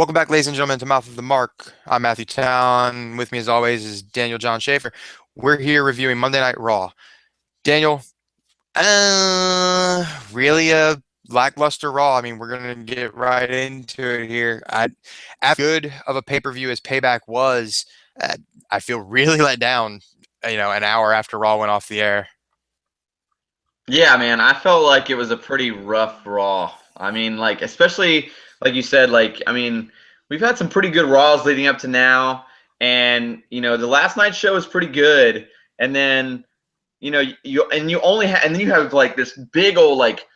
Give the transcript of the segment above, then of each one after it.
Welcome back, ladies and gentlemen, to Mouth of the Mark. I'm Matthew Town. With me, as always, is Daniel John Schaefer. We're here reviewing Monday Night Raw. Daniel, really a lackluster Raw. I mean, we're going to get right into it here. As good of a pay-per-view as Payback was, I feel really let down, an hour after Raw went off the air. Yeah, man, I felt like it was a pretty rough Raw. I mean, like, especially like you said, we've had some pretty good Raws leading up to now, and the last night's show was pretty good, and then and then you have like this big old like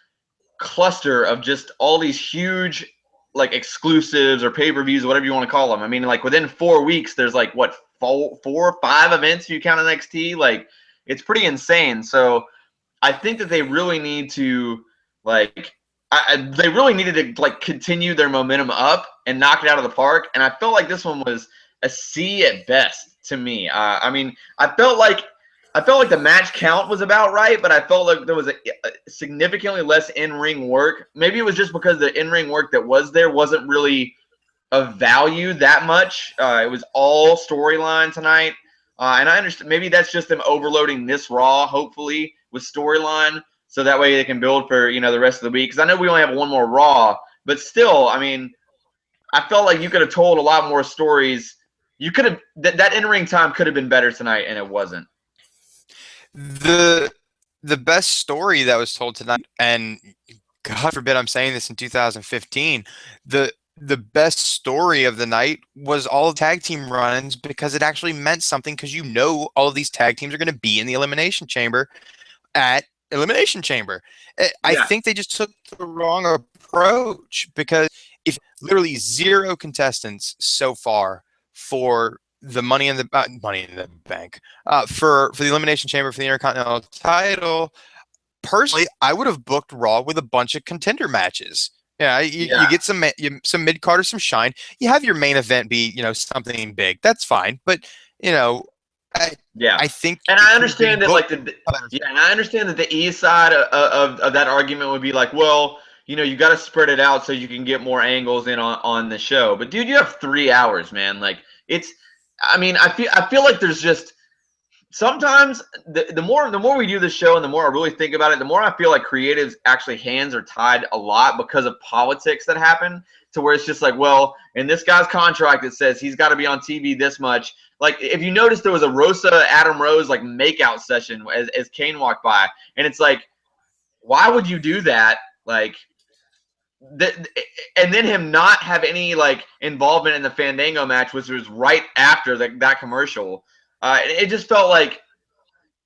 cluster of just all these huge like exclusives or pay-per-views, whatever you want to call them. I mean, like within 4 weeks, there's like what four or five events if you count NXT. Like, it's pretty insane. So I think that they really need to they really needed to like continue their momentum up and knock it out of the park. And I felt like this one was a C at best to me. I mean, I felt like the match count was about right, but I felt like there was a significantly less in-ring work. Maybe it was just because the in-ring work that was there wasn't really of value that much. It was all storyline tonight. And I understand maybe that's just them overloading this Raw, hopefully, with storyline, so that way they can build for the rest of the week. Because I know we only have one more Raw, but still, I mean, I felt like you could have told a lot more stories. You could have that in-ring time could have been better tonight, and it wasn't. The best story that was told tonight, and God forbid I'm saying this in 2015, the best story of the night was all the tag team runs, because it actually meant something, because all of these tag teams are going to be in the Elimination Chamber at Elimination Chamber. I Yeah. think they just took the wrong approach, because if literally zero contestants so far for the Money in the Bank, for the Elimination Chamber for the Intercontinental title, personally, I would have booked Raw with a bunch of contender matches. Yeah, you Yeah. get some mid card or some shine. You have your main event be something big. That's fine, but you know, I, Yeah, I think and it I could have been understand that booked. and I understand that the east side of that argument would be like, well, you got to spread it out so you can get more angles in on the show. But dude, you have 3 hours, man. Like, it's, I mean, I feel like there's just sometimes the more we do this show and the more I really think about it, the more I feel like creatives actually hands are tied a lot because of politics that happen, to where it's just like, well, in this guy's contract it says he's got to be on TV this much. Like, if you notice, there was a Rosa Adam Rose like makeout session as Kane walked by, and it's like, why would you do that? Like, and then him not have any like involvement in the Fandango match, which was right after that commercial. It just felt like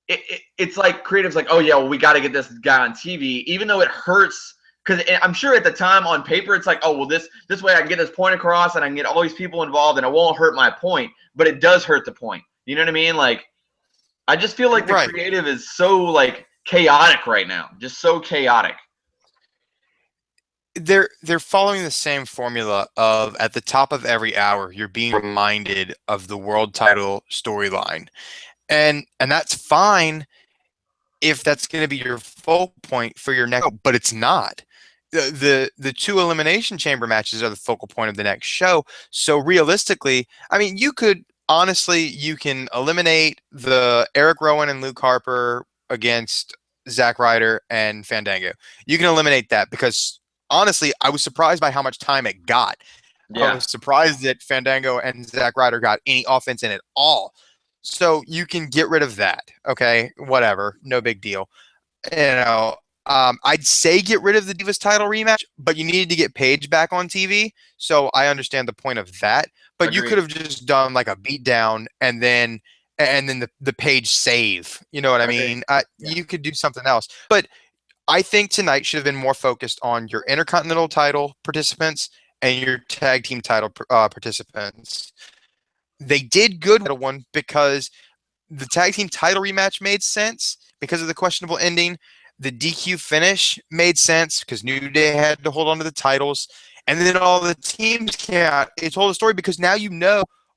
it's like creatives like, oh yeah, well, we got to get this guy on TV, even though it hurts. Because I'm sure at the time on paper it's like, oh well, this way I can get this point across and I can get all these people involved and it won't hurt my point, but it does hurt the point. You know what I mean? Like, I just feel like the Right. creative is so like chaotic right now, just so chaotic. They're following the same formula of, at the top of every hour, you're being reminded of the world title storyline. And that's fine if that's going to be your focal point for your next show, but it's not. The two Elimination Chamber matches are the focal point of the next show. So realistically, I mean, you can eliminate the Eric Rowan and Luke Harper against Zack Ryder and Fandango. You can eliminate that, because honestly, I was surprised by how much time it got. I Yeah. was surprised that Fandango and Zack Ryder got any offense in at all. So you can get rid of that. Okay, whatever, no big deal. I'd say get rid of the Divas title rematch, but you needed to get Paige back on TV. So I understand the point of that. But you could Agreed. have just done like a beatdown and then the Paige save. You know what I Agreed. mean? Yeah. You could do something else. But I think tonight should have been more focused on your Intercontinental title participants and your tag team title participants. They did good with one, because the tag team title rematch made sense because of the questionable ending. The DQ finish made sense because New Day had to hold on to the titles. And then all the teams came out. It told a story, because now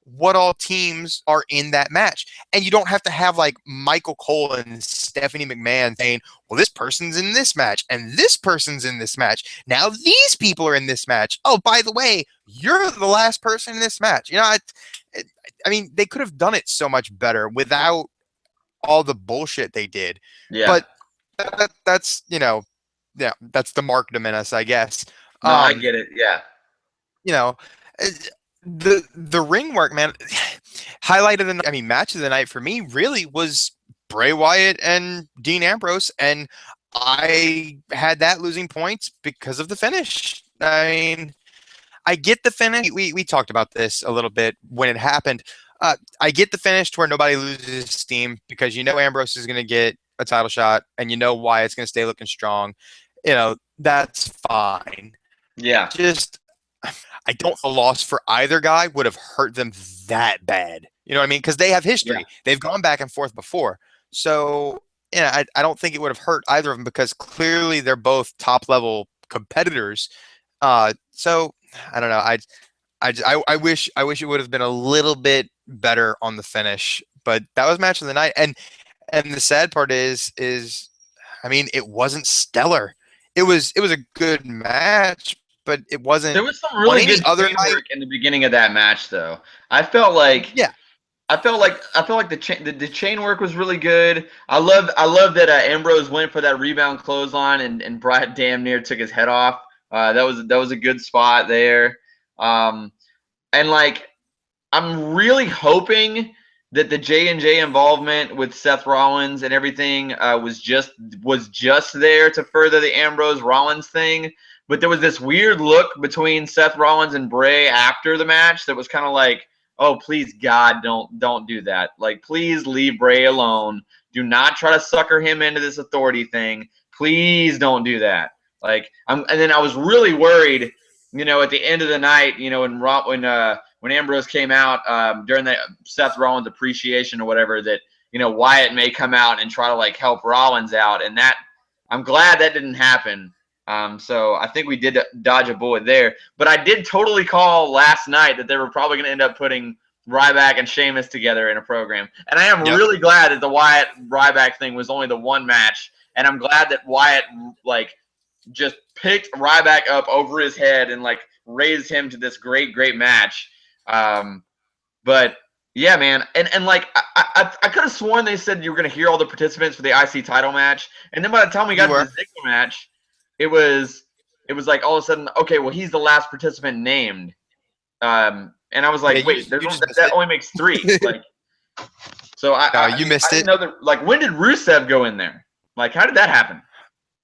what all teams are in that match. And you don't have to have like Michael Cole and Stephanie McMahon saying, well, this person's in this match and this person's in this match. Now these people are in this match. Oh, by the way, you're the last person in this match. I mean, they could have done it so much better without all the bullshit they did. Yeah. But that's, yeah, that's the mark in us, I guess. No, I Um, get it. Yeah. you know, uh, the ring work, man. Highlight of the night, I mean, match of the night for me really was Bray Wyatt and Dean Ambrose, and I had that losing points because of the finish. I mean, I get the finish. We talked about this a little bit when it happened. I get the finish to where nobody loses steam because you know Ambrose is going to get a title shot, and you know Wyatt's going to stay looking strong. That's fine. Yeah. Just I don't the loss for either guy would have hurt them that bad. You know what I mean? Because they have history. Yeah. They've gone back and forth before. So yeah, I don't think it would have hurt either of them because clearly they're both top level competitors. So I don't know. I wish it would have been a little bit better on the finish, but that was match of the night. And the sad part is I mean, it wasn't stellar. It was a good match, but it wasn't There was some on really any good other chain night. work in the beginning of that match, though. I felt like Yeah, the chain work was really good. I love that Ambrose went for that rebound clothesline and Bryant damn near took his head off. That was a good spot there. And like I'm really hoping that the J&J involvement with Seth Rollins and everything was just there to further the Ambrose Rollins thing. But there was this weird look between Seth Rollins and Bray after the match that was kind of like, oh, please God, don't do that. Like, please leave Bray alone. Do not try to sucker him into this authority thing. Please don't do that. Like, and then I was really worried, at the end of the night, when Ambrose came out during the Seth Rollins appreciation or whatever, that Wyatt may come out and try to like help Rollins out, and that I'm glad that didn't happen. So I think we did dodge a bullet there. But I did totally call last night that they were probably going to end up putting Ryback and Sheamus together in a program. And I am yep. really glad that the Wyatt Ryback thing was only the one match. And I'm glad that Wyatt like just picked Ryback up over his head and like raised him to this great, great match. But yeah, man, and like I could have sworn they said you were going to hear all the participants for the IC title match, and then by the time we got to the Ziggler match, it was like all of a sudden, okay, well he's the last participant named, and I was like, Yeah, wait, that only makes 3, like, so you missed I it. didn't know that. Like, when did Rusev go in there? Like, how did that happen?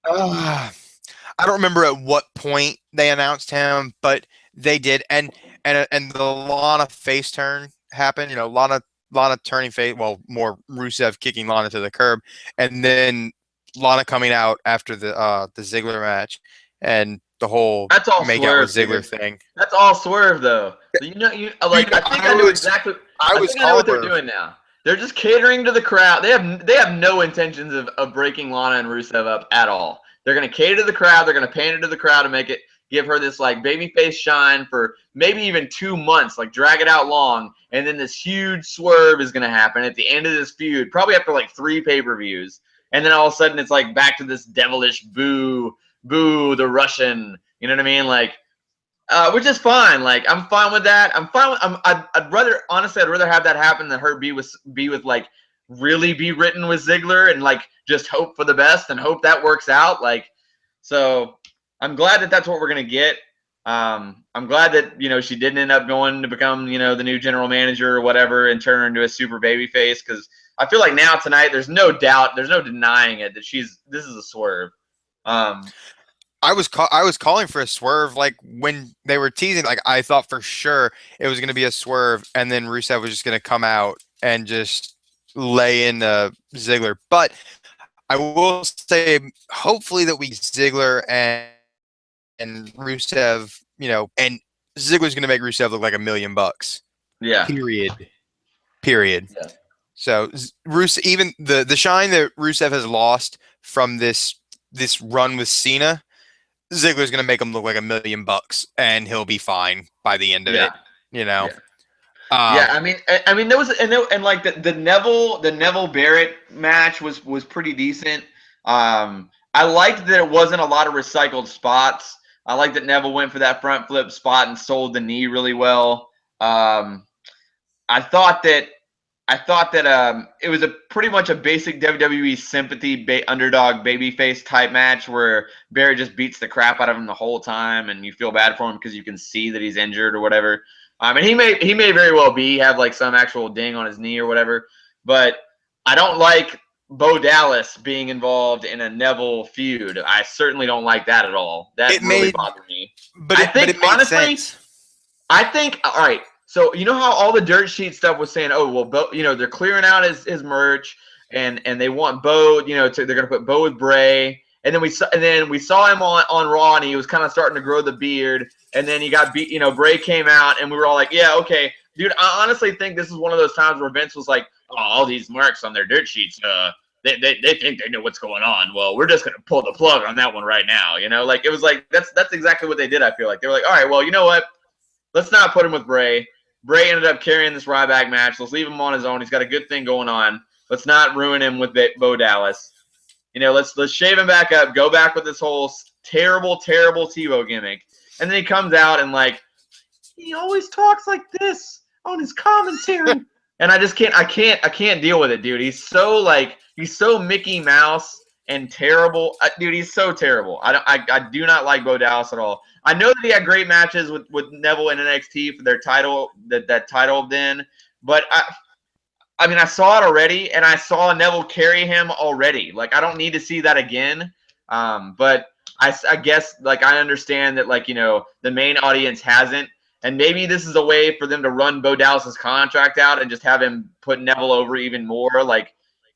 I don't remember at what point they announced him, but they did, and the Lana face turn happened. Lana turning face. Well, more Rusev kicking Lana to the curb, and then Lana coming out after the Ziggler match, and the whole That's all make Swerve, out with Ziggler dude. thing. That's all Swerve, though. Like, I think I know exactly. I think I know what they're doing now. They're just catering to the crowd. They have no intentions of breaking Lana and Rusev up at all. They're gonna cater to the crowd. They're gonna pander to the crowd and give her this like babyface shine for maybe even 2 months, like drag it out long, and then this huge swerve is gonna happen at the end of this feud, probably after like 3 pay-per-views, and then all of a sudden it's like back to this devilish boo the Russian. You know what I mean? Like, which is fine. Like, I'm fine with that. I'm fine with. I'd rather have that happen than her be with like really be written with Ziggler and like just hope for the best and hope that works out. Like, so I'm glad that that's what we're gonna get. I'm glad that she didn't end up going to become the new general manager or whatever and turn her into a super baby face, because I feel like now tonight there's no doubt, there's no denying it that this is a swerve. I was calling for a swerve like when they were teasing. Like I thought for sure it was going to be a swerve, and then Rusev was just going to come out and just lay in Ziggler. But I will say, hopefully that we Ziggler and Rusev, and Ziggler's going to make Rusev look like $1 million. Yeah. Period. Yeah. So Rusev, even the shine that Rusev has lost from this run with Cena, Ziggler's going to make him look like $1 million, and he'll be fine by the end of it. Yeah. Yeah, Um, I mean, and like the Neville Barrett match was pretty decent. I liked that it wasn't a lot of recycled spots. I liked that Neville went for that front flip spot and sold the knee really well. Um, I thought that it was a pretty much a basic WWE sympathy underdog babyface type match where Barrett just beats the crap out of him the whole time, and you feel bad for him because you can see that he's injured or whatever. And he may very well have like some actual ding on his knee or whatever, but I don't like Bo Dallas being involved in a Neville feud. I certainly don't like that at all. That it really made, bothered me. but I it think made honestly, sense. I think all right. So you know how all the dirt sheet stuff was saying, oh well, Bo, they're clearing out his merch, and they want Bo, they're gonna put Bo with Bray, and then we saw him on Raw, and he was kind of starting to grow the beard, and then he got beat. Bray came out, and we were all like, yeah, okay, dude. I honestly think this is one of those times where Vince was like, oh, all these marks on their dirt sheets, they think they know what's going on. Well, we're just gonna pull the plug on that one right now. Like it was like that's exactly what they did. I feel like they were like, all right, well, you know what? Let's not put him with Bray. Bray ended up carrying this Ryback match. Let's leave him on his own. He's got a good thing going on. Let's not ruin him with Bo Dallas. Let's shave him back up. Go back with this whole terrible, terrible TiVo gimmick. And then he comes out and like he always talks like this on his commentary. And I just can't. I can't deal with it, dude. He's so Mickey Mouse and terrible, dude. He's so terrible. I do not like Bo Dallas at all. I know that he had great matches with Neville and NXT for their title, that title then, but I mean, I saw it already, and I saw Neville carry him already. Like, I don't need to see that again. But I guess, like, I understand that, like, the main audience hasn't, and maybe this is a way for them to run Bo Dallas's contract out and just have him put Neville over even more, like,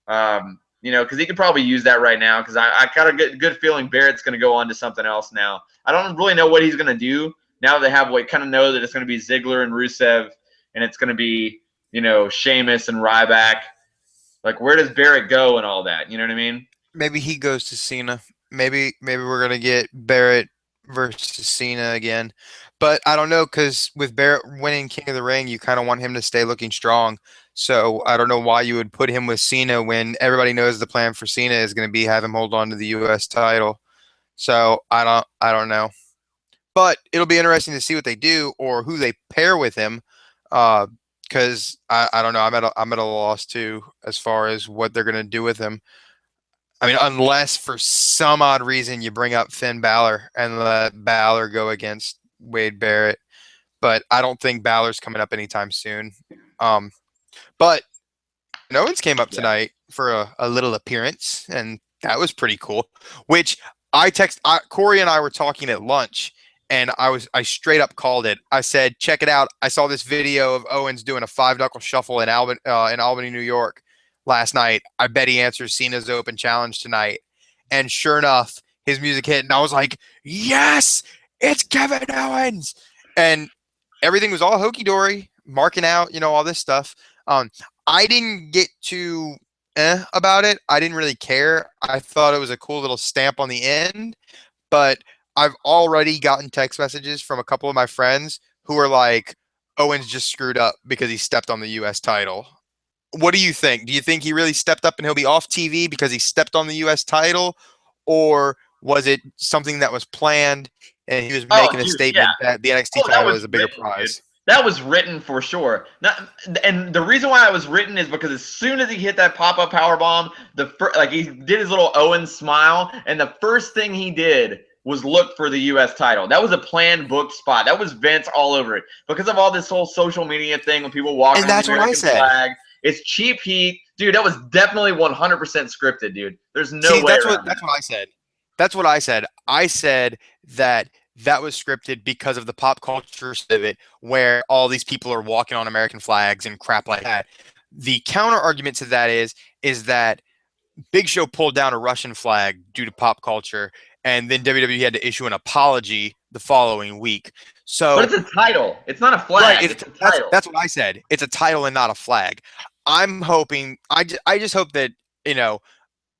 because he could probably use that right now. Because I got a good feeling Barrett's going to go on to something else now. I don't really know what he's going to do now that they have kind of know that it's going to be Ziggler and Rusev, and it's going to be Sheamus and Ryback. Like, where does Barrett go and all that? You know what I mean? Maybe he goes to Cena. Maybe we're gonna get Barrett versus Cena again. But I don't know, because with Barrett winning King of the Ring, you kind of want him to stay looking strong. So I don't know why you would put him with Cena when everybody knows the plan for Cena is going to be have him hold on to the U.S. title. So I don't know. But it'll be interesting to see what they do or who they pair with him. Because I don't know. I'm at a loss too as far as what they're gonna do with him. I mean, unless for some odd reason you bring up Finn Balor and let Balor go against Wade Barrett, but I don't think Balor's coming up anytime soon. Um, but Owens came up Yeah. tonight for a little appearance, and that was pretty cool. Which Corey and I were talking at lunch, and I straight up called it. I said, "Check it out! I saw this video of Owens doing a 5 knuckle shuffle in Albany, New York last night. I bet he answers Cena's Open Challenge tonight." And sure enough, his music hit, and I was like, "Yes, it's Kevin Owens!" And everything was all hokey dory, marking out, all this stuff. I didn't get too about it. I didn't really care. I thought it was a cool little stamp on the end, but I've already gotten text messages from a couple of my friends who are like, Owens just screwed up because he stepped on the U.S. title. What do you think? Do you think he really stepped up and he'll be off TV because he stepped on the U.S. title? Or was it something that was planned and he was Oh, making a dude, yeah. statement that the NXT Oh, that title was is a bigger written, dude. prize? That was written for sure. And the reason why it was written is because as soon as he hit that pop-up power bomb, he did his little Owen smile, and the first thing he did was look for the U.S. title. That was a planned book spot. That was Vince all over it because of all this whole social media thing when people walking And on the that's what I American said. flag. It's cheap heat, dude. That was definitely 100% scripted, dude. There's no See, way around that. that's what I said. That's what I said. I said that was scripted because of the pop culture of it, where all these people are walking on American flags and crap like that. The counter argument to that is that Big Show pulled down a Russian flag due to pop culture, and then WWE had to issue an apology the following week. But So it's a title. It's not a right, flag. It's a title. that's what I said. It's a title and not a flag. I'm hoping. I just hope that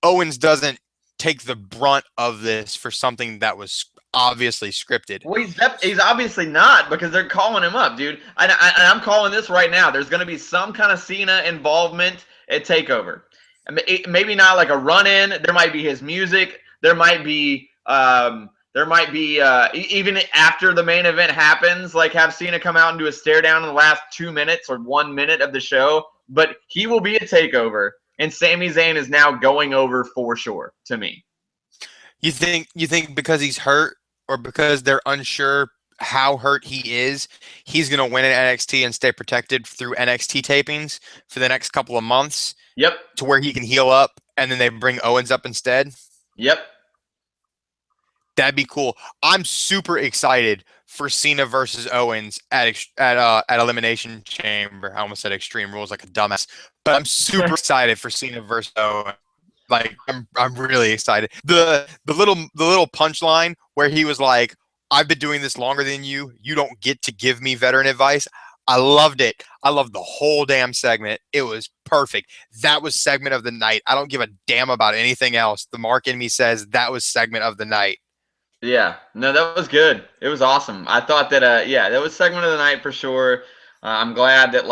Owens doesn't take the brunt of this for something that was obviously scripted. Well, he's obviously not because they're calling him up, dude. And I'm calling this right now. There's going to be some kind of Cena involvement at Takeover. Maybe not like a run-in. There might be his music. There might be even after the main event happens, like have Cena come out and do a stare down in the last 2 minutes or 1 minute of the show. But he will be a Takeover, and Sami Zayn is now going over for sure to me. You think because he's hurt or because they're unsure how hurt he is, he's going to win at NXT and stay protected through NXT tapings for the next couple of months Yep. to where he can heal up and then they bring Owens up instead? Yep. That'd be cool. I'm super excited for Cena versus Owens at Elimination Chamber. I almost said Extreme Rules like a dumbass, but I'm super excited for Cena versus Owens. Like I'm really excited. The little punchline where he was like, "I've been doing this longer than you. You don't get to give me veteran advice." I loved it. I loved the whole damn segment. It was perfect. That was segment of the night. I don't give a damn about anything else. The mark in me says that was segment of the night. Yeah, no, that was good. It was awesome. I thought that, yeah, that was segment of the night for sure. I'm glad that,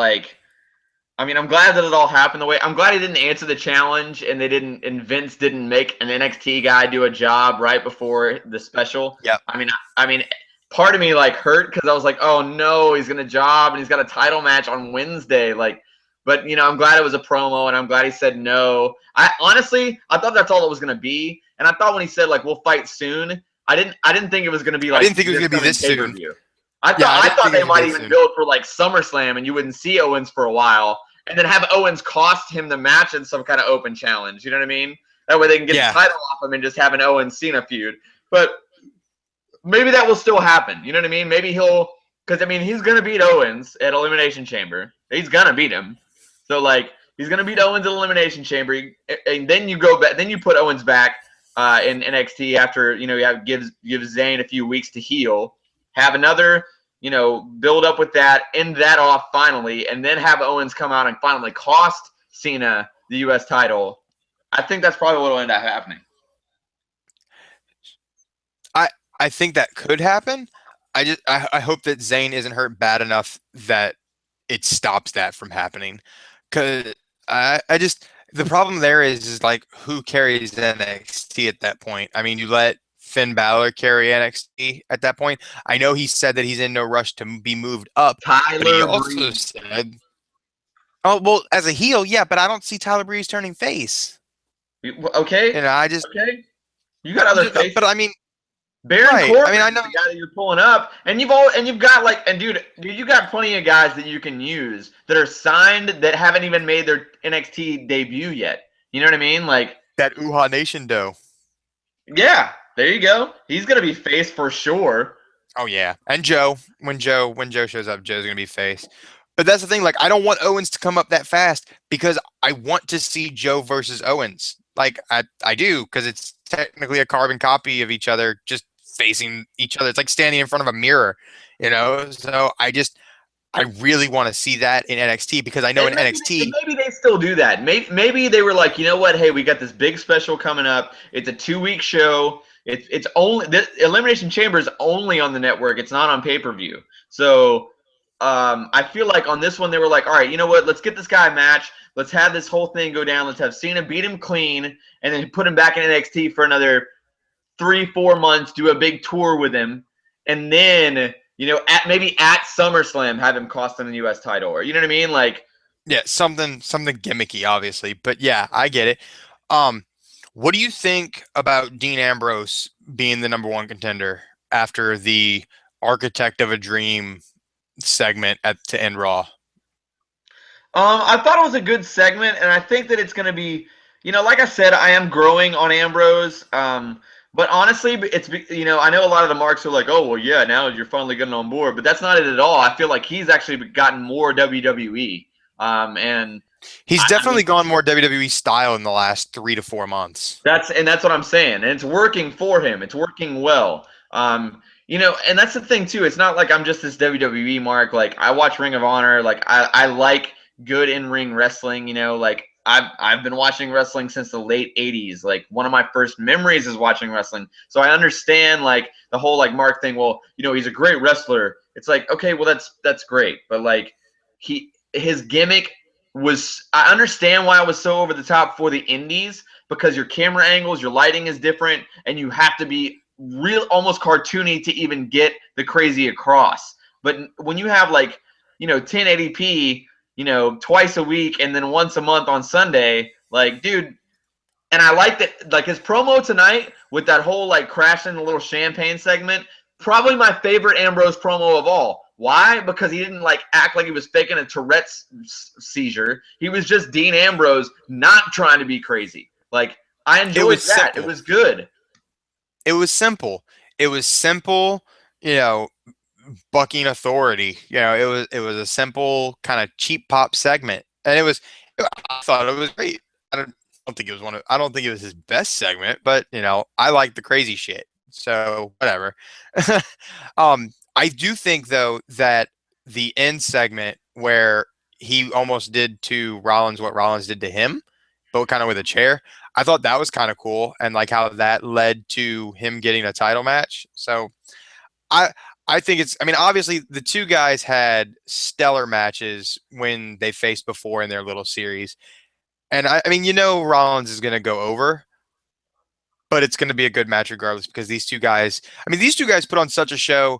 I'm glad that it all happened the way. I'm glad he didn't answer the challenge, and and Vince didn't make an NXT guy do a job right before the special. Yeah. I mean, part of me hurt because I was like, oh no, he's gonna job and he's got a title match on Wednesday. But I'm glad it was a promo, and I'm glad he said no. I thought that's all it was gonna be, and I thought when he said we'll fight soon. I didn't think it was going to be I didn't think it was going to be this soon. I thought they might even build for SummerSlam and you wouldn't see Owens for a while, and then have Owens cost him the match in some kind of open challenge. You know what I mean? That way they can get the title off him and just have an Owens Cena feud. But maybe that will still happen. You know what I mean? Maybe he's going to beat Owens at Elimination Chamber. He's going to beat him. So he's going to beat Owens at Elimination Chamber, and then you go back. Then you put Owens back in NXT after give Zayn a few weeks to heal, have another build up with that, end that off finally, and then have Owens come out and finally cost Cena the U.S. title. I think that's probably what will end up happening. I think that could happen. I hope that Zayn isn't hurt bad enough that it stops that from happening, because the problem there is who carries NXT at that point? I mean, you let Finn Balor carry NXT at that point. I know he said that he's in no rush to be moved up. Tyler but he also said, "Oh well, as a heel, yeah, but I don't see Tyler Breeze turning face." Okay. Okay. You got other faces. But I mean, Baron Corbin, I know the guy that you're pulling up, and you've got dude, you got plenty of guys that you can use that are signed that haven't even made their NXT debut yet. You know what I mean? That Uhaa Nation dough. Yeah, there you go. He's gonna be face for sure. Oh yeah, and Joe. When Joe shows up, Joe's gonna be face. But that's the thing. I don't want Owens to come up that fast because I want to see Joe versus Owens. I do, because it's technically a carbon copy of each other, just facing each other. It's like standing in front of a mirror, So I really want to see that in NXT, because I know in NXT maybe they still do that. Maybe they were like, you know what? Hey, we got this big special coming up. It's a 2-week show. It's only the Elimination Chamber is only on the network. It's not on pay-per-view. So I feel like on this one they were like, all right, you know what? Let's get this guy a match. Let's have this whole thing go down. Let's have Cena beat him clean, and then put him back in NXT for another 3-4 months, do a big tour with him, and then maybe at SummerSlam have him cost him the U.S. title, or you know what I mean? Yeah, something gimmicky, obviously, but yeah, I get it. What do you think about Dean Ambrose being the #1 contender after the Architect of a Dream segment to end Raw? I thought it was a good segment, and I think that it's going to be, like I said, I am growing on Ambrose. But honestly, it's I know a lot of the marks are like, oh well, yeah, now you're finally getting on board, but that's not it at all. I feel like he's actually gotten more WWE, and he's definitely gone more WWE style in the last 3 to 4 months. That's what I'm saying, and it's working for him. It's working well. And that's the thing too. It's not like I'm just this WWE mark. I watch Ring of Honor. I like good in-ring wrestling. I've been watching wrestling since the late 80s. Like one of my first memories is watching wrestling. So I understand like the whole like Mark thing. Well, he's a great wrestler. It's like, okay, well that's great. But like his gimmick was, I understand why it was so over the top for the indies, because your camera angles, your lighting is different, and you have to be real almost cartoony to even get the crazy across. But when you have like 1080p, twice a week and then once a month on Sunday, like, dude. And I like that, like his promo tonight with that whole like crashing the little champagne segment. Probably my favorite Ambrose promo of all. Why? Because he didn't like act like he was faking a Tourette's seizure. He was just Dean Ambrose, not trying to be crazy. Like I It enjoyed was that. It simple. was good. It was simple. It was simple. You know, bucking authority. It was a simple kind of cheap pop segment, and I thought it was great. I don't think it was I don't think it was his best segment, but I like the crazy shit. So whatever. I do think though that the end segment where he almost did to Rollins what Rollins did to him, but kind of with a chair. I thought that was kind of cool, and like how that led to him getting a title match. So I I think I mean, obviously the two guys had stellar matches when they faced before in their little series. And I mean, Rollins is going to go over, but it's going to be a good match regardless because these two guys put on such a show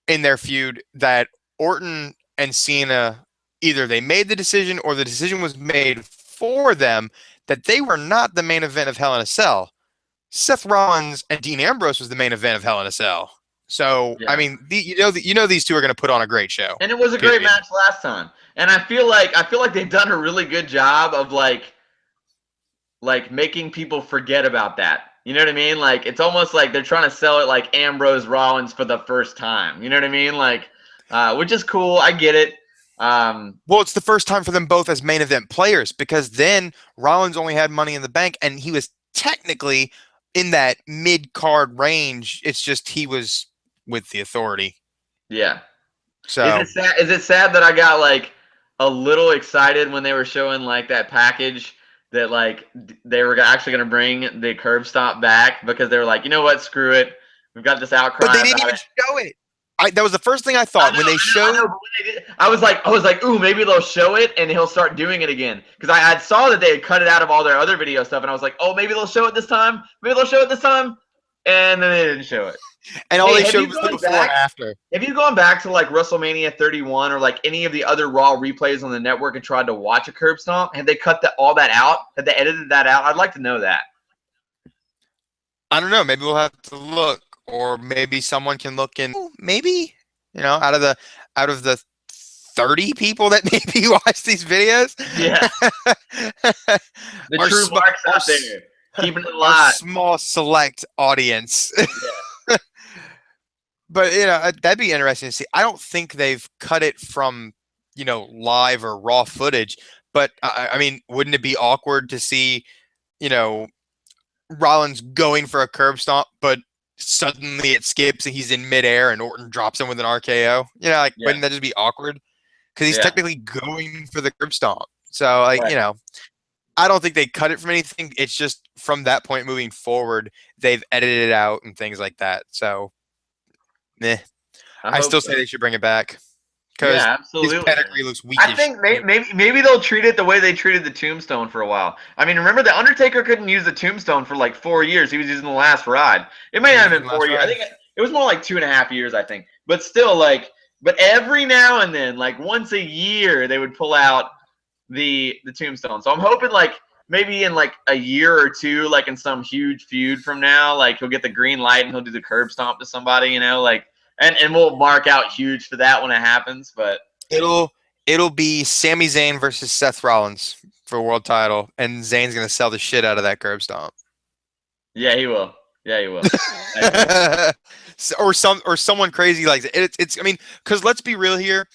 in their feud that Orton and Cena, either they made the decision or the decision was made for them that they were not the main event of Hell in a Cell. Seth Rollins and Dean Ambrose was the main event of Hell in a Cell. So, I Yeah. mean, these two are going to put on a great show. And it was a great Period. match last time. And I feel like they've done a really good job of like making people forget about that. You know what I mean? Like it's almost like they're trying to sell it like Ambrose Rollins for the first time. You know what I mean? Like, which is cool. I get it. Well, it's the first time for them both as main event players because then Rollins only had Money in the Bank and he was technically in that mid card range. It's just he was with the Authority. yeah. Is So, it sad? Is it sad that I got like a little excited when they were showing like that package that like they were actually going to bring the curb stop back because they were like, you know what, screw it, we've got this but outcry they didn't about even it. show it. That was the first thing I I thought know, when they I know, showed. but when they did, I was like, ooh, maybe they'll show it and he'll start doing it again. Because I saw that they had cut it out of all their other video stuff, and I was like, oh, maybe they'll show it this time. Maybe they'll show it this time, and then they didn't show it. And all Hey, they have showed you was the gone before and back? after. Have you gone back to like WrestleMania 31 or like any of the other Raw replays on the network and tried to watch a curb stomp? Have they cut all that out? Have they edited that out? I'd like to know that. I don't know. Maybe we'll have to look, or maybe someone can look in. Maybe out of the 30 people that maybe watch these videos, Yeah, the our true small marks out there, keeping it our alive. small select audience. Yeah, But that'd be interesting to see. I don't think they've cut it from live or raw footage. But I mean, wouldn't it be awkward to see you know Rollins going for a curb stomp, but suddenly it skips and he's in midair and Orton drops him with an RKO? Like yeah, wouldn't that just be awkward? Because he's yeah. technically going for the curb stomp. So like Right. I don't think they cut it from anything. It's just from that point moving forward, they've edited it out and things like that. So, meh. I I hope still say so. they should bring it back because Yeah, his absolutely, man. pedigree looks weak I as think shit. maybe they'll treat it the way they treated the Tombstone for a while. I mean, remember the Undertaker couldn't use the Tombstone for like 4 years. He was using the Last Ride. It may He not was have in been the four last years. I ride. think it was more like 2.5 years. I think, but still, like, but every now and then, like once a year, they would pull out the Tombstone. So I'm hoping like maybe in like a year or two, like in some huge feud from now, like he'll get the green light and he'll do the curb stomp to somebody, like, and we'll mark out huge for that when it happens. But It'll it'll be Sami Zayn versus Seth Rollins for world title, and Zayn's gonna sell the shit out of that curb stomp. yeah, he will. Yeah, he will. I agree. Or someone crazy like that. It's I mean, because let's be real here.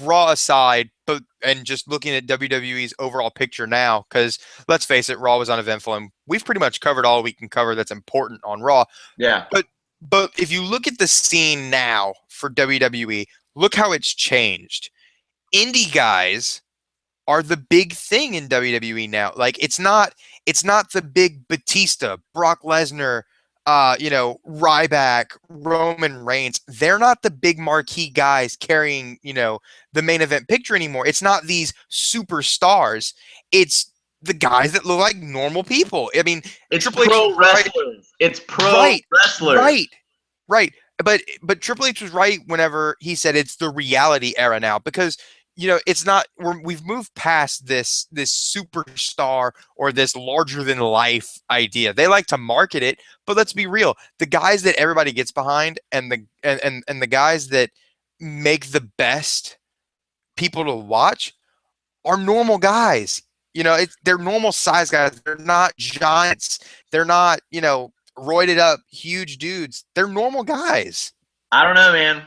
Raw aside, but and just looking at WWE's overall picture now, because let's face it, Raw was uneventful, and we've pretty much covered all we can cover that's important on Raw. Yeah, But if you look at the scene now for WWE, look how it's changed. Indie guys are the big thing in WWE now. Like it's not the big Batista, Brock Lesnar, Ryback, Roman Reigns. They're not the big marquee guys carrying, the main event picture anymore. It's not these superstars. It's the guys that look like normal people. I mean, It's Triple H was pro right. wrestlers. It's pro Right. wrestlers. Right. Right. But Triple H was right whenever he said it's the reality era now, because it's not, we've moved past this superstar or this larger than life idea. They like to market it, but let's be real. The guys that everybody gets behind and the guys that make the best people to watch are normal guys. They're normal size guys. They're not giants. They're not, roided up huge dudes. They're normal guys. I don't know, man.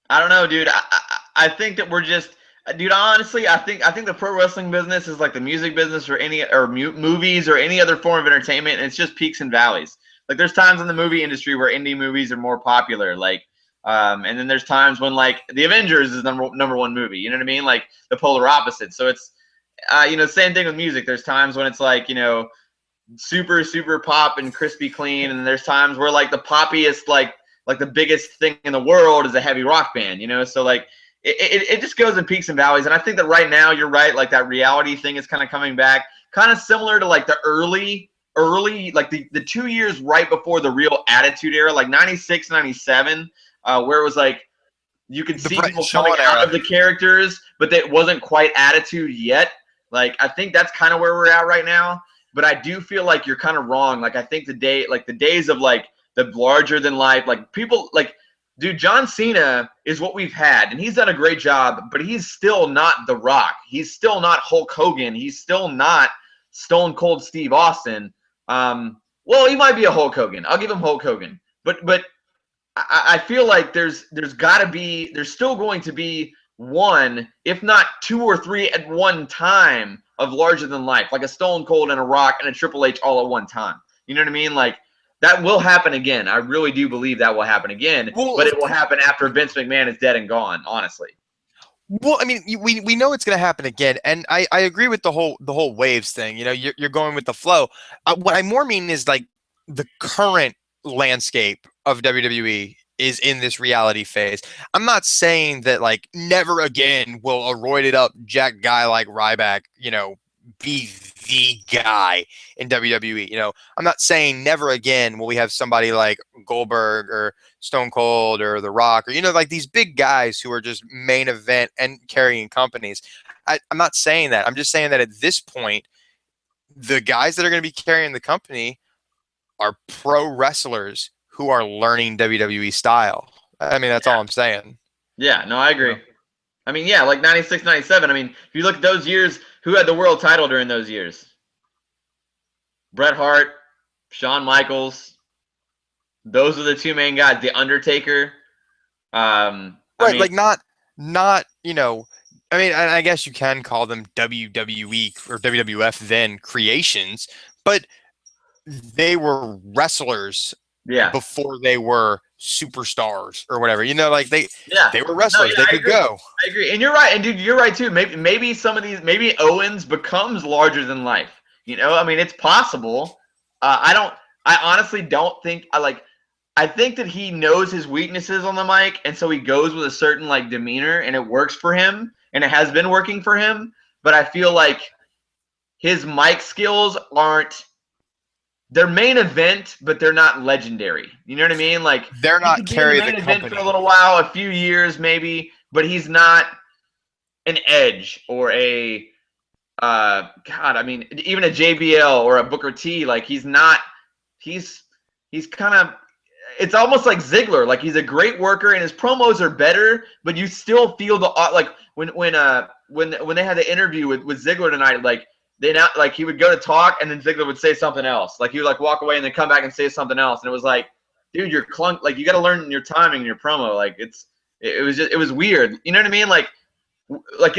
I don't know, dude. I think that we're just, dude. Honestly, I think the pro wrestling business is like the music business or movies or any other form of entertainment, and it's just peaks and valleys. Like there's times in the movie industry where indie movies are more popular, and then there's times when like The Avengers is number one movie. You know what I mean? Like the polar opposite. So it's, same thing with music. There's times when it's like, super super pop and crispy clean, and there's times where like the poppiest like the biggest thing in the world is a heavy rock band, so like it just goes in peaks and valleys. And I think that right now you're right, like that reality thing is kind of coming back, kind of similar to like the early like the 2 years right before the real attitude era, like 96 97, where it was like you could see people coming out of the characters, but it wasn't quite attitude yet. Like I think that's kind of where we're at right now. But I do feel like you're kind of wrong. Like I think the days of like the larger than life, like people like, dude, John Cena is what we've had, and he's done a great job, but he's still not The Rock. He's still not Hulk Hogan. He's still not Stone Cold Steve Austin. Well, he might be a Hulk Hogan. I'll give him Hulk Hogan. But I feel like there's still going to be one, if not two or three at one time, of larger than life, like a Stone Cold and a Rock and a Triple H all at one time. You know what I mean? Like that will happen again. I really do believe that will happen again, but it will happen after Vince McMahon is dead and gone, honestly. Well, I mean, we know it's going to happen again, and I agree with the whole waves thing. You're going with the flow. What I more mean is like the current landscape of WWE is in this reality phase. I'm not saying that like never again will a roided up jack guy like Ryback, be the guy in WWE. I'm not saying never again will we have somebody like Goldberg or Stone Cold or The Rock or, like these big guys who are just main event and carrying companies. I'm not saying that. I'm just saying that at this point, the guys that are going to be carrying the company are pro wrestlers who are learning WWE style. I mean, that's all I'm saying. Yeah, no, I agree. I mean, yeah, like 96, 97. I mean, if you look at those years, who had the world title during those years? Bret Hart, Shawn Michaels. Those are the two main guys. The Undertaker. Right, I mean, like not, I mean, I guess you can call them WWE or WWF then creations, but they were wrestlers before they were superstars or whatever. Like they were wrestlers. They could go. I agree. And you're right. And dude, you're right too. Maybe some of these, maybe Owens becomes larger than life. I mean, it's possible. I honestly don't think I think that he knows his weaknesses on the mic, and so he goes with a certain like demeanor, and it works for him, and it has been working for him. But I feel like his mic skills aren't, they're main event, but they're not legendary. You know what I mean? Like they're not carrying the event for a little while, a few years maybe, but he's not an Edge or a God. I mean, even a JBL or a Booker T. Like he's not. He's kind of. It's almost like Ziggler. Like he's a great worker and his promos are better, but you still feel the like when they had the interview with Ziggler tonight, like. He would go to talk and then Ziggler would say something else. Like he would like walk away and then come back and say something else. And it was like, dude, you're clunk. Like you got to learn your timing in your promo. Like it was weird. You know what I mean? Like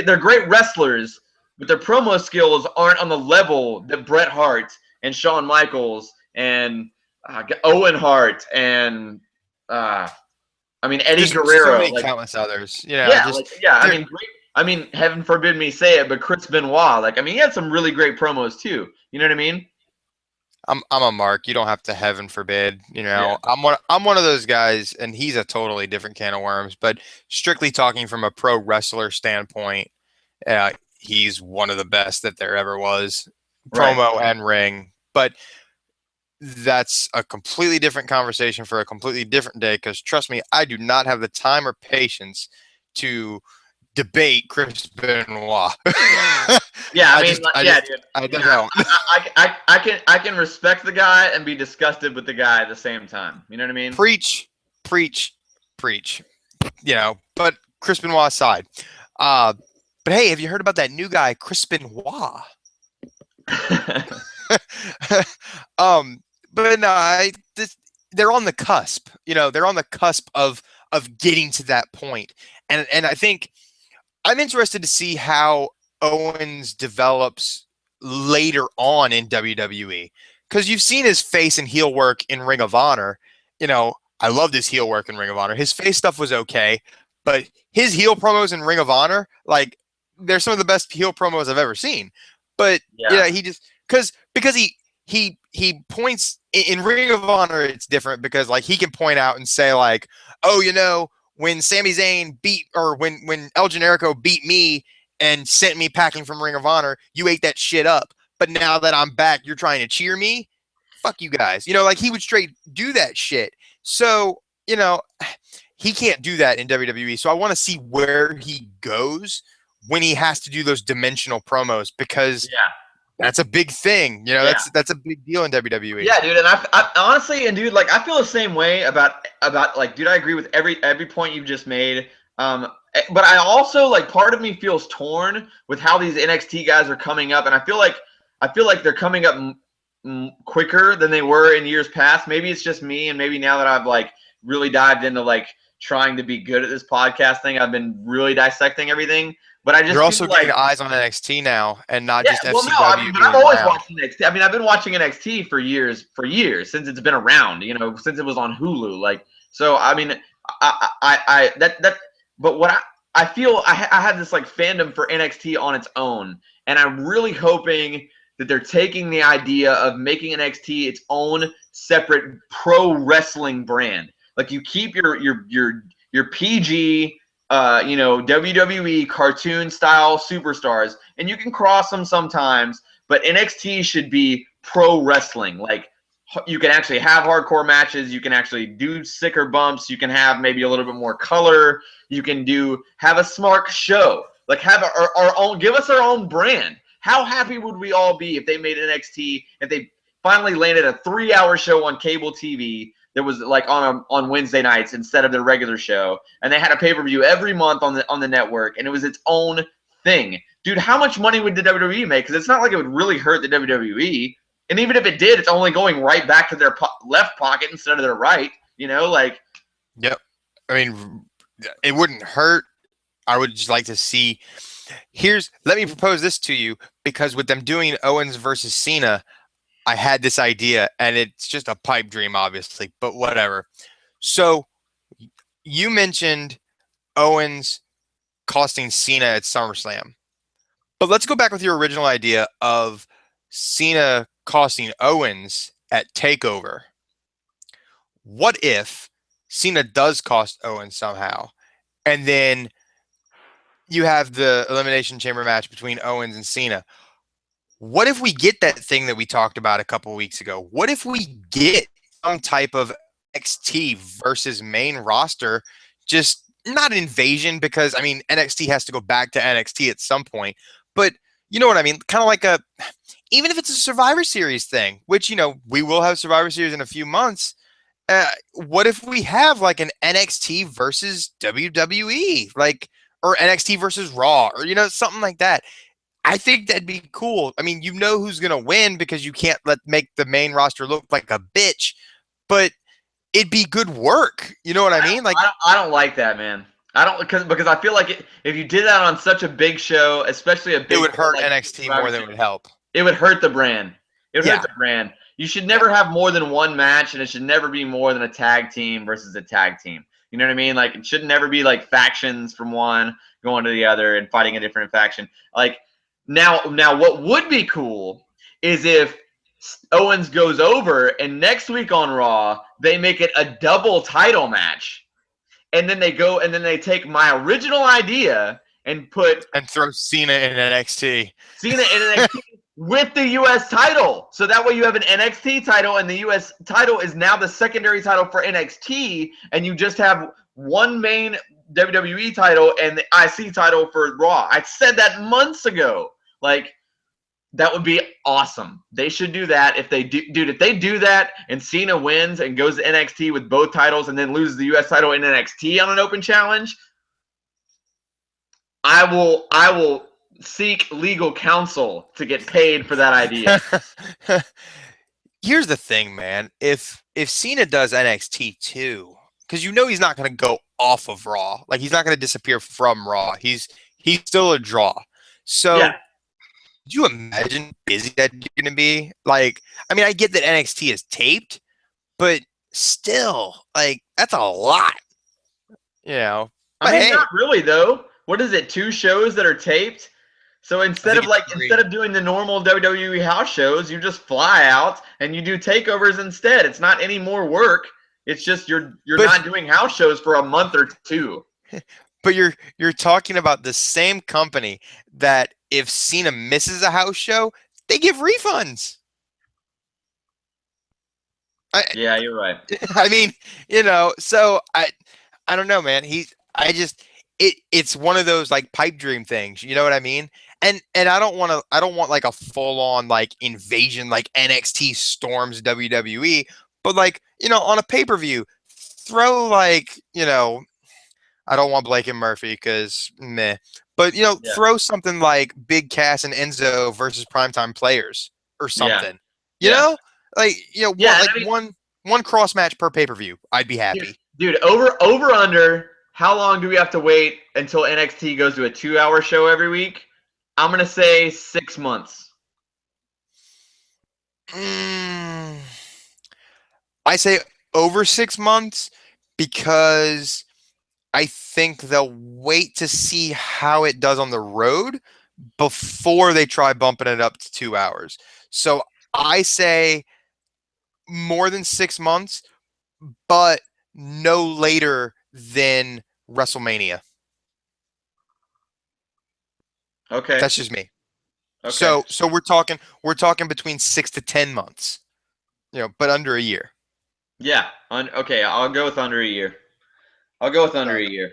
they're great wrestlers, but their promo skills aren't on the level that Bret Hart and Shawn Michaels and Owen Hart and Eddie Guerrero. So many countless others. I mean, I mean, heaven forbid me say it, but Chris Benoit, like, I mean, he had some really great promos too. You know what I mean? I'm a mark. You don't have to heaven forbid. Yeah. I'm one of those guys, and he's a totally different can of worms. But strictly talking from a pro wrestler standpoint, he's one of the best that there ever was, Right. promo and ring. But that's a completely different conversation for a completely different day. Because trust me, I do not have the time or patience to debate Chris Benoit. Yeah, I I mean, just, like, I yeah, just, dude. I don't Yeah, know. I can respect the guy and be disgusted with the guy at the same time. You know what I mean? Preach, preach, preach. But Chris Benoit aside, uh, but hey, have you heard about that new guy, Chris Benoit? um, but no, they're on the cusp. They're on the cusp of getting to that point, and I think I'm interested to see how Owens develops later on in WWE, because you've seen his face and heel work in Ring of Honor. I loved his heel work in Ring of Honor. His face stuff was okay, but his heel promos in Ring of Honor, like, they're some of the best heel promos I've ever seen. But Yeah. he just because he points in Ring of Honor, it's different because like he can point out and say like, oh, when Sami Zayn beat, or when El Generico beat me and sent me packing from Ring of Honor, you ate that shit up. But now that I'm back, you're trying to cheer me? Fuck you guys. Like he would straight do that shit. So, he can't do that in WWE. So I want to see where he goes when he has to do those dimensional promos, because Yeah. that's a big thing. Yeah. That's a big deal in WWE. Yeah, dude, and I honestly, and dude, like, I feel the same way about like, dude, I agree with every point you've just made. But I also, like, part of me feels torn with how these NXT guys are coming up, and I feel like they're coming up quicker than they were in years past. Maybe it's just me, and maybe now that I've like really dived into like trying to be good at this podcast thing, I've been really dissecting everything. But I just You're feel also like, getting eyes on NXT now, and not yeah, just well, no, I mean, FCW but I've being always around. watched NXT. I mean, I've been watching NXT for years since it's been around. Since it was on Hulu. Like, so, I mean, that. But what I feel, I had this like fandom for NXT on its own, and I'm really hoping that they're taking the idea of making NXT its own separate pro wrestling brand. Like, you keep your PG, WWE cartoon style superstars, and you can cross them sometimes, but NXT should be pro wrestling. Like, you can actually have hardcore matches, you can actually do sicker bumps, you can have maybe a little bit more color, you can have a smart show, like, have our own, give us our own brand. How happy would we all be if they made NXT, if they finally landed a 3-hour show on cable TV that was like on Wednesday nights instead of their regular show, and they had a pay-per-view every month on the network, and it was its own thing. Dude, how much money would the WWE make? Because it's not like it would really hurt the WWE, and even if it did, it's only going right back to their left pocket instead of their right. Like. Yep. I mean, it wouldn't hurt. I would just like to see. Let me propose this to you, because with them doing Owens versus Cena, I had this idea, and it's just a pipe dream, obviously, but whatever. So you mentioned Owens costing Cena at SummerSlam, but let's go back with your original idea of Cena costing Owens at TakeOver. What if Cena does cost Owens somehow, and then you have the Elimination Chamber match between Owens and Cena? What if we get that thing that we talked about a couple weeks ago? What if we get some type of NXT versus main roster, just not invasion, because I mean NXT has to go back to NXT at some point, but you know what I mean? Kind of like even if it's a Survivor Series thing, which we will have Survivor Series in a few months. What if we have like an NXT versus WWE, like, or NXT versus Raw, or something like that? I think that'd be cool. I mean, who's gonna win, because you can't make the main roster look like a bitch, but it'd be good work. You know what I mean? Like, I don't like that, man. I don't, because I feel like if you did that on such a big show, especially a big it would show hurt like NXT Survivor more than it Series, would help. it would hurt the brand. It would hurt Yeah, the brand. You should yeah, never have more than one match, and it should never be more than a tag team versus a tag team. You know what I mean? Like it should never be like factions from one going to the other and fighting a different faction. Like now what would be cool is if Owens goes over and next week on Raw they make it a double title match. And then they take my original idea and put And throw Cena in NXT. Cena in NXT with the U.S. title. So that way you have an NXT title, and the U.S. title is now the secondary title for NXT, and you just have one main WWE title and the IC title for Raw. I said that months ago. Like, that would be awesome. They should do that. If they do, dude, if they do that and Cena wins and goes to NXT with both titles and then loses the U.S. title in NXT on an open challenge, I will seek legal counsel to get paid for that idea. Here's the thing, man. If Cena does NXT too, because you know he's not going to go off of Raw. Like he's not going to disappear from Raw. He's still a draw. So Yeah. do you imagine how busy that you're going to be? Like, I mean, I get that NXT is taped, but still, like that's a lot. You know. I But mean, hey, not really though. What is it? 2 shows that are taped? So instead think of it's 3. doing the normal WWE house shows, you just fly out and you do takeovers instead. It's not any more work. It's just you're not doing house shows for a month or 2. But you're talking about the same company that if Cena misses a house show, they give refunds. Yeah, you're right. I mean, you know, so I don't know, man. It's one of those like pipe dream things, you know what I mean? And I don't want like a full on like invasion like NXT storms WWE, but like, you know, on a pay-per-view, throw like, you know, I don't want Blake and Murphy because meh. But you know, Yeah. throw something like Big Cass and Enzo versus Primetime Players or Yeah. something. You know, like you know, Yeah, one, like I mean, one cross match per pay per view. I'd be happy. dude, over under. How long do we have to wait until NXT goes to a 2-hour show every week? I'm gonna say 6 months. Mm, I say over 6 months because I think they'll wait to see how it does on the road before they try bumping it up to 2 hours. So I say more than 6 months, but no later than WrestleMania. Okay. That's just me. Okay. So we're talking between 6 to 10 months, you know, but under a year. Yeah. Okay, I'll go with under a year. I'll go with under a year.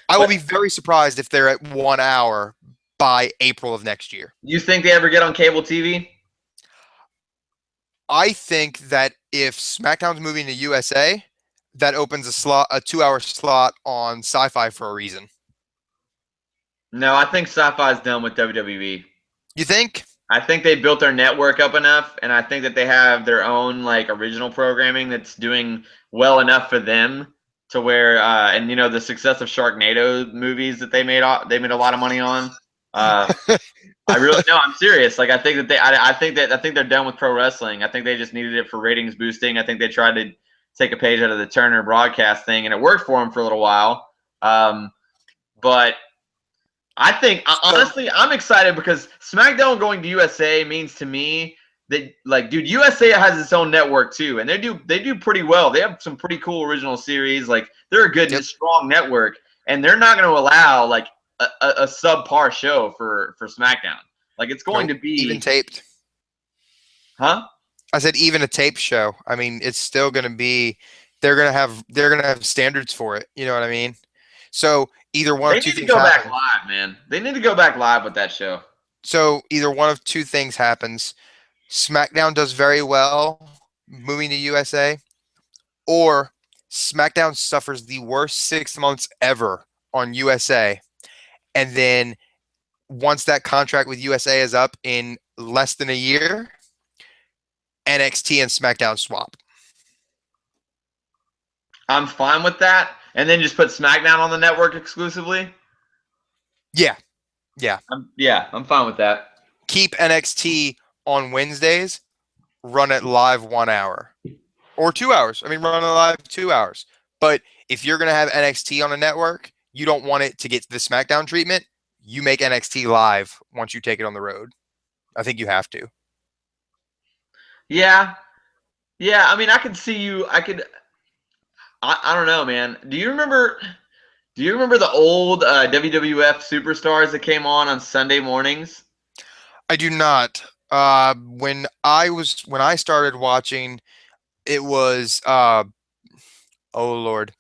I will But be very surprised if they're at 1 hour by April of next year. you think they ever get on cable TV? I think that if SmackDown's moving to USA, that opens a 2 hour slot on Sci-Fi for a reason. No, I think Sci-Fi's done with WWE. You think? I think they built their network up enough, and I think that they have their own like original programming that's doing well enough for them to where, and you know, the success of Sharknado movies that they made a lot of money on. I really no, I'm serious. Like I think that I think they're done with pro wrestling. I think they just needed it for ratings boosting. I think they tried to take a page out of the Turner broadcast thing, and it worked for them for a little while. But I think honestly, I'm excited because SmackDown going to USA means to me that like, dude, USA has its own network too, and they do pretty well. They have some pretty cool original series. Like they're a good, strong network, and they're not going to allow like a subpar show for SmackDown. Like it's going to be even taped. Huh? I said even a tape show. I mean, it's still going to be. They're going to have standards for it. You know what I mean? So either one of two things happen. They need to go back live, man. They need to go back live with that show. So either one of two things happens. SmackDown does very well moving to USA, or SmackDown suffers the worst 6 months ever on USA. And then once that contract with USA is up in less than a year, NXT and SmackDown swap. I'm fine with that. And then just put SmackDown on the network exclusively? Yeah. I'm fine with that. Keep NXT on Wednesdays, run it live 1 hour. Or 2 hours. I mean, run it live 2 hours. But if you're going to have NXT on a network, you don't want it to get the SmackDown treatment. You make NXT live once you take it on the road. I think you have to. Yeah, yeah. I mean, I could see you. I don't know, man. Do you remember? Do you remember the old WWF superstars that came on Sunday mornings? I do not. When I started watching, it was oh Lord,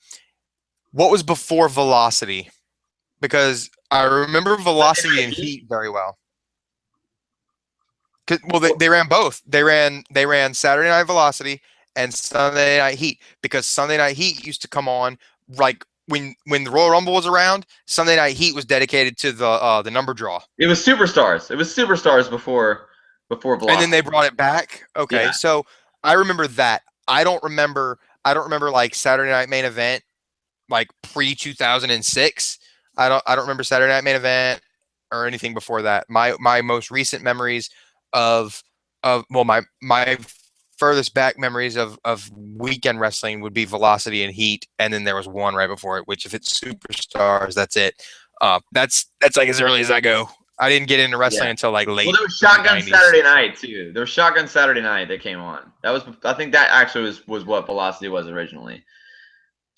what was before Velocity? Because I remember Sunday Velocity Night and Heat. Heat very well. Well, they ran both. They ran Saturday Night Velocity and Sunday Night Heat because Sunday Night Heat used to come on like when the Royal Rumble was around. Sunday Night Heat was dedicated to the number draw, It was superstars. It was superstars before and then they Velocity. brought it back. Okay, Yeah. so I remember that. I don't remember. I don't remember like Saturday Night Main Event like pre 2006. I don't remember Saturday Night Main Event or anything before that. My most recent memories of well my furthest back memories of weekend wrestling would be Velocity and Heat, and then there was one right before it, which if it's Superstars, that's it. That's like as early as I go. I didn't get into wrestling Yeah. until like Well, late there was early Shotgun 90s. Saturday Night too. There was Shotgun Saturday Night that came on. That was, I think, that actually was what Velocity was originally.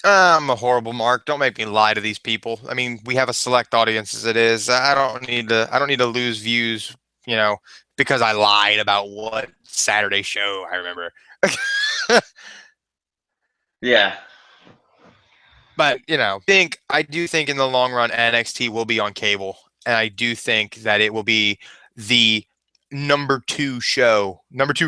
I'm a horrible Mark. Don't make me lie to these people. I mean, we have a select audience as it is. I don't need to lose views, you know, because I lied about what Saturday show I remember. Yeah. But, I do think in the long run NXT will be on cable, and I do think that it will be the number 2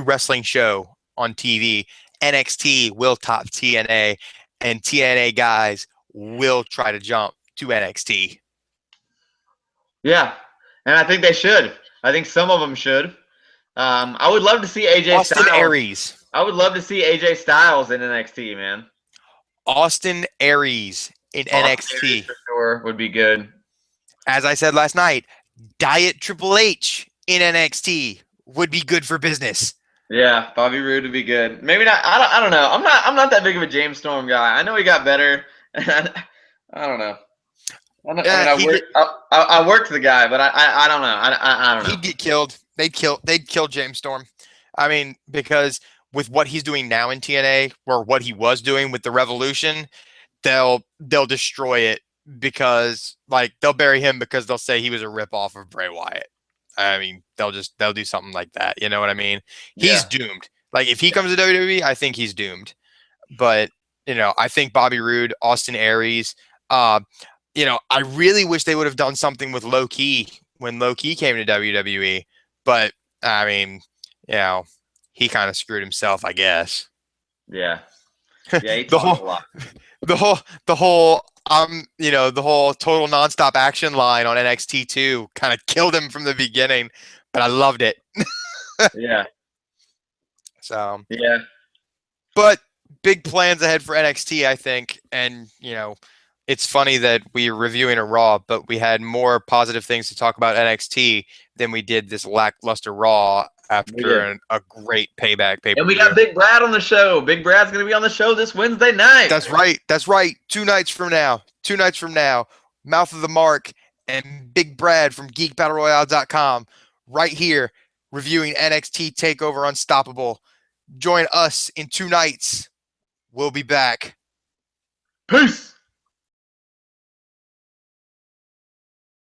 wrestling show on TV. NXT will top TNA, and TNA guys will try to jump to NXT. Yeah. And I think they should. I think some of them should. I would love to see AJ Austin Styles. Aries. I would love to see AJ Styles in NXT, man. Austin Aries in Austin Aries NXT. for sure would be good. As I said last night, Diet Triple H in NXT would be good for business. Yeah, Bobby Roode would be good. Maybe not. I don't know. I'm not that big of a James Storm guy. I know he got better. I don't know. I mean, Yeah, I worked the guy, but I don't know. I don't know. he'd get killed. They'd kill James Storm. I mean, because with what he's doing now in TNA, or what he was doing with the Revolution, they'll destroy it because like they'll bury him because they'll say he was a ripoff of Bray Wyatt. I mean, they'll do something like that. You know what I mean? He's Yeah, doomed. Like if he comes to WWE, I think he's doomed. But I think Bobby Roode, Austin Aries, uh, I really wish they would have done something with Low Key when Low Key came to WWE. But I mean, you know, he kind of screwed himself, I guess. yeah, yeah. He the talked a whole, lot. the whole total nonstop action line on NXT 2 kind of killed him from the beginning, but I loved it. Yeah, So, yeah, but big plans ahead for NXT, I think. And, it's funny that we're reviewing a Raw, but we had more positive things to talk about NXT than we did this lackluster Raw we did. after a great Payback And we pay-per-view. got Big Brad on the show. Big Brad's gonna be on the show this Wednesday night. That's right. That's right. 2 nights from now. 2 nights from now. Mouth of the Mark and Big Brad from GeekBattleRoyale.com right here reviewing NXT TakeOver Unstoppable. Join us in 2 nights. We'll be back. Peace.